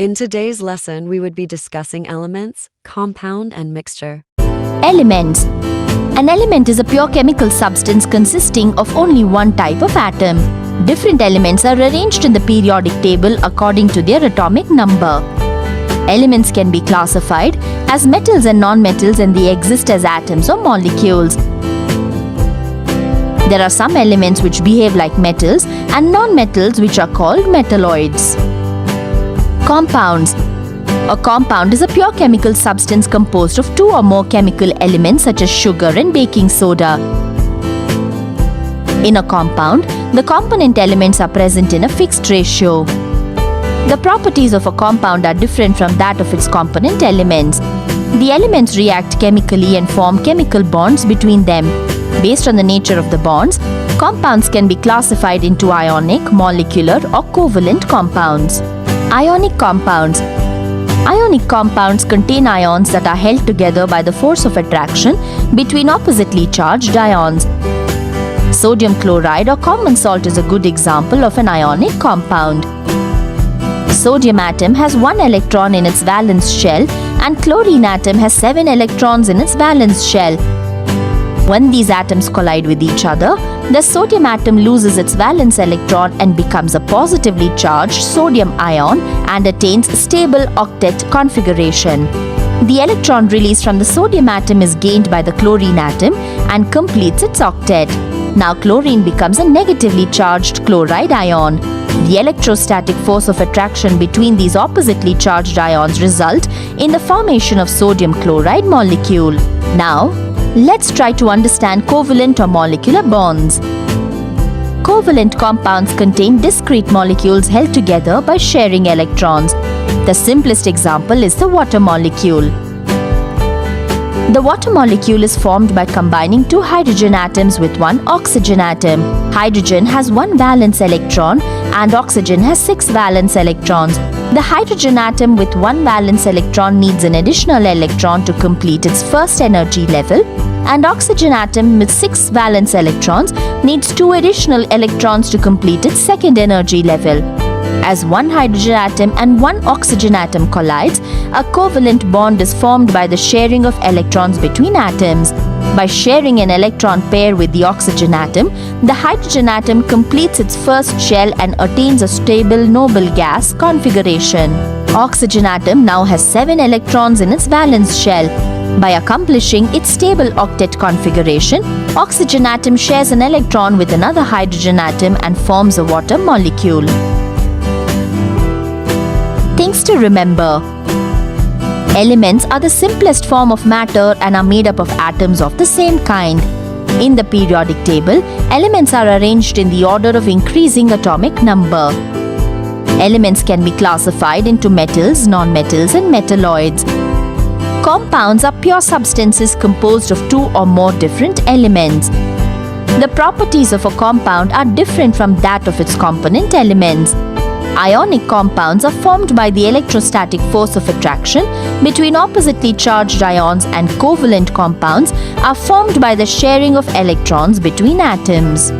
In today's lesson, we would be discussing elements, compound, and mixture. Elements. An element is a pure chemical substance consisting of only one type of atom. Different elements are arranged in the periodic table according to their atomic number. Elements can be classified as metals and non-metals, and they exist as atoms or molecules. There are some elements which behave like metals and non-metals which are called metalloids. Compounds. A compound is a pure chemical substance composed of two or more chemical elements such as sugar and baking soda. In a compound, the component elements are present in a fixed ratio. The properties of a compound are different from that of its component elements. The elements react chemically and form chemical bonds between them. Based on the nature of the bonds, compounds can be classified into ionic, molecular, or covalent compounds. Ionic compounds. Ionic compounds contain ions that are held together by the force of attraction between oppositely charged ions. Sodium chloride or common salt is a good example of an ionic compound. Sodium atom has 1 electron in its valence shell and chlorine atom has 7 electrons in its valence shell. When these atoms collide with each other, the sodium atom loses its valence electron and becomes a positively charged sodium ion and attains stable octet configuration. The electron released from the sodium atom is gained by the chlorine atom and completes its octet. Now chlorine becomes a negatively charged chloride ion. The electrostatic force of attraction between these oppositely charged ions result in the formation of sodium chloride molecule. Now, let's try to understand covalent or molecular bonds. Covalent compounds contain discrete molecules held together by sharing electrons. The simplest example is the water molecule. The water molecule is formed by combining two hydrogen atoms with one oxygen atom. Hydrogen has 1 valence electron and oxygen has 6 valence electrons. The hydrogen atom with 1 valence electron needs an additional electron to complete its first energy level, and oxygen atom with 6 valence electrons needs 2 additional electrons to complete its second energy level. As 1 hydrogen atom and 1 oxygen atom collides, a covalent bond is formed by the sharing of electrons between atoms. By sharing an electron pair with the oxygen atom, the hydrogen atom completes its first shell and attains a stable noble gas configuration. Oxygen atom now has 7 electrons in its valence shell. By accomplishing its stable octet configuration, oxygen atom shares an electron with another hydrogen atom and forms a water molecule. Things to remember. Elements are the simplest form of matter and are made up of atoms of the same kind. In the periodic table, elements are arranged in the order of increasing atomic number. Elements can be classified into metals, non-metals, and metalloids. Compounds are pure substances composed of 2 or more different elements. The properties of a compound are different from that of its component elements. Ionic compounds are formed by the electrostatic force of attraction between oppositely charged ions, and covalent compounds are formed by the sharing of electrons between atoms.